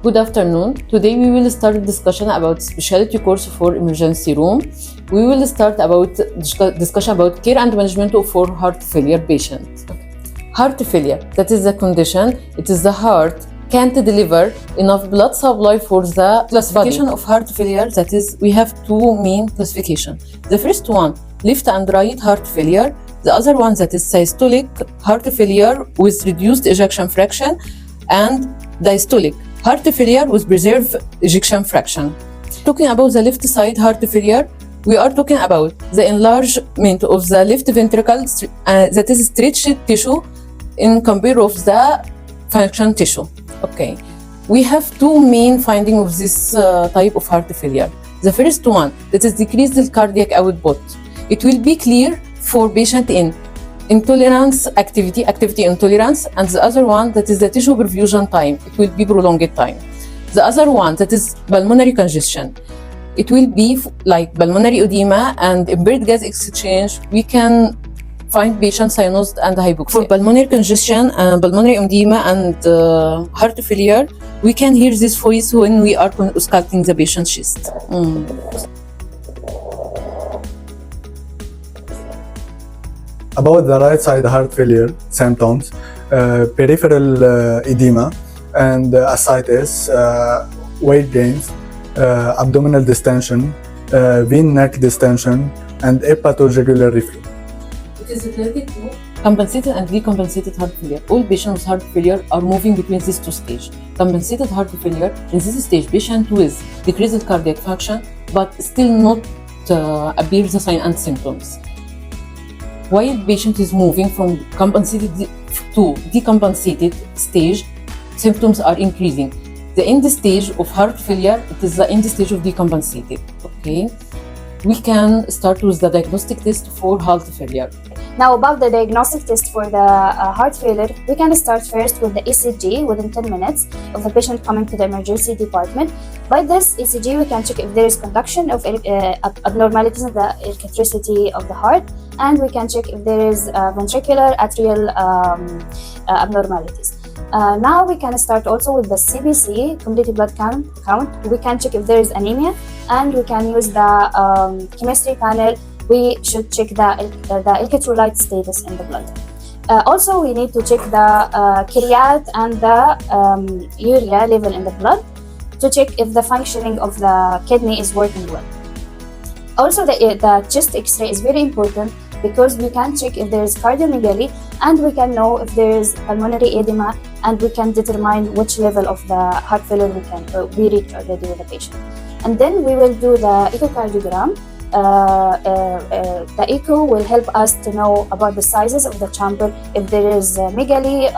Good afternoon. Today we will start a discussion about specialty course for emergency room. We will start about discussion about care and management for heart failure patients. Heart failure, that is the condition. It is the heart can't deliver enough blood supply for the classification of heart failure. That is, we have two main classifications. The first one, left and right heart failure. The other one, that is systolic heart failure with reduced ejection fraction, and diastolic heart failure with preserved ejection fraction. Talking about the left side heart failure, we are talking about the enlargement of the left ventricle, that is stretched tissue in compare of the function tissue. Okay, we have two main findings of this type of heart failure. The first one, that is decreased cardiac output. It will be clear for patient in intolerance activity intolerance, and the other one, that is the tissue perfusion time. It will be prolonged time. The other one, that is pulmonary congestion. It will be like pulmonary edema and impaired gas exchange. We can find patients cyanosed and hypoxia. For pulmonary congestion and pulmonary edema and heart failure, we can hear this voice when we are ausculting the patient's chest. About the right side heart failure symptoms, peripheral edema and ascites, weight gains, abdominal distension, vein neck distension, and hepatojugular reflux. It is related to compensated and decompensated heart failure. All patients with heart failure are moving between these two stages. Compensated heart failure, in this stage, patient with decreased cardiac function but still not appear the sign and symptoms. While patient is moving from compensated to decompensated stage, symptoms are increasing. The end stage of heart failure, it is the end stage of decompensated. Okay, we can start with the diagnostic test for heart failure. Now, about the diagnostic test for the heart failure, we can start first with the ECG within 10 minutes of the patient coming to the emergency department. By this ECG, we can check if there is conduction of abnormalities in the electricity of the heart, and we can check if there is ventricular atrial abnormalities. Now we can start also with the CBC, complete blood count. We can check if there is anemia, and we can use the chemistry panel. We should check the electrolyte status in the blood. Also, we need to check the creat and the urea level in the blood to check if the functioning of the kidney is working well. Also, the chest X-ray is very important because we can check if there is cardiomegaly, and we can know if there is pulmonary edema, and we can determine which level of the heart failure we reach already with the patient. And then we will do the echocardiogram. The echo will help us to know about the sizes of the chamber, if there is megaly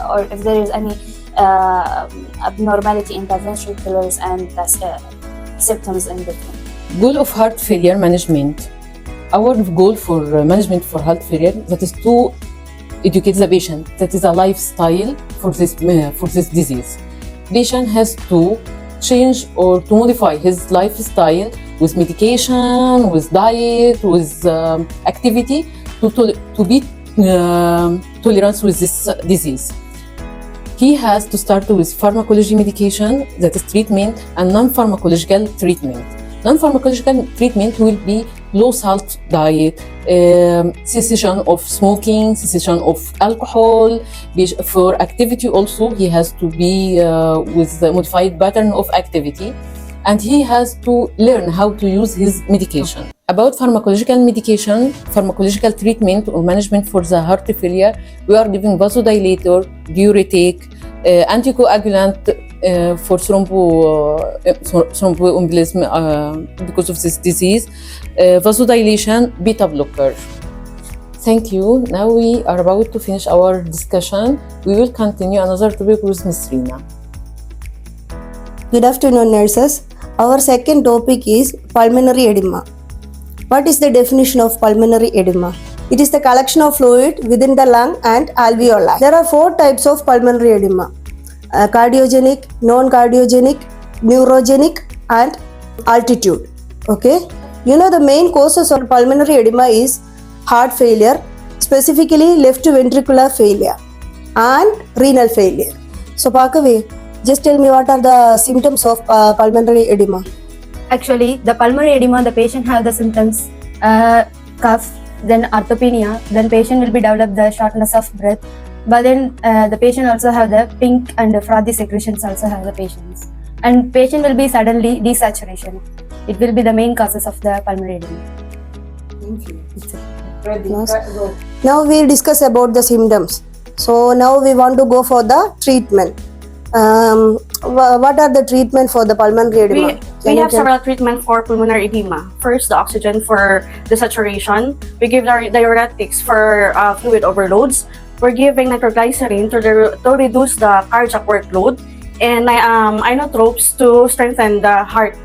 or if there is any abnormality in the ventriculars and the symptoms in between. Goal of heart failure management. Our goal for management for heart failure, that is to educate the patient. That is a lifestyle for this disease. Patient has to change or to modify his lifestyle with medication, with diet, with activity to be tolerant with this disease. He has to start with pharmacology medication, that is treatment, and non-pharmacological treatment. Non-pharmacological treatment will be low salt diet, cessation of smoking, cessation of alcohol. For activity also, he has to be with a modified pattern of activity, and he has to learn how to use his medication. About pharmacological medication, pharmacological treatment or management for the heart failure, we are giving vasodilator, diuretic, anticoagulant for thromboembolism because of this disease, vasodilation, beta blocker. Thank you. Now we are about to finish our discussion. We will continue another topic with Ms. Reena. Good afternoon, nurses. Our second topic is pulmonary edema. What is the definition of pulmonary edema? It is the collection of fluid within the lung and alveoli. There are 4 types of pulmonary edema: cardiogenic, non-cardiogenic, neurogenic, and altitude. Okay, you know the main causes of pulmonary edema is heart failure, specifically left ventricular failure and renal failure. So பார்க்கவே Just tell me what are the symptoms of pulmonary edema. Actually, the pulmonary edema, the patient have the symptoms, cough, then orthopnea, then patient will be develop the shortness of breath. But then the patient also have the pink and frothy secretions also have the patients. And patient will be suddenly desaturation. It will be the main causes of the pulmonary edema. Now we'll discuss about the symptoms. So now we want to go for the treatment. What are the treatment for the pulmonary edema? We have several treatments for pulmonary edema. First, the oxygen for desaturation. We give diuretics for fluid overloads. We're giving nitroglycerin to reduce the cardiac workload, and inotropes to strengthen the heart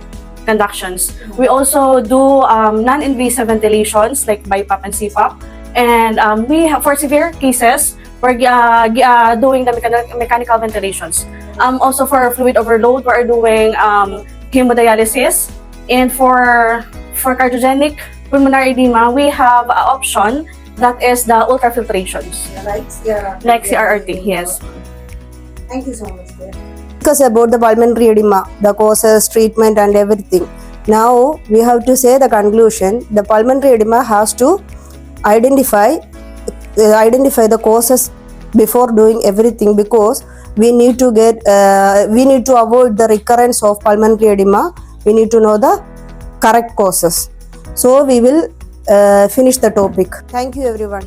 conductions. We also do non-invasive ventilations like BiPAP and CPAP. And we have, for severe cases, we're doing the mechanical ventilations. Also for fluid overload, we're doing hemodialysis. And for cardiogenic pulmonary edema, we have an option that is the ultrafiltrations. Like CRRT, yes. Thank you so much. Discuss about the pulmonary edema, the causes, treatment, and everything. Now we have to say the conclusion. The pulmonary edema has to identify the causes before doing everything, because we need to avoid the recurrence of pulmonary edema. We need to know the correct causes. So we will finish the topic. Thank you everyone.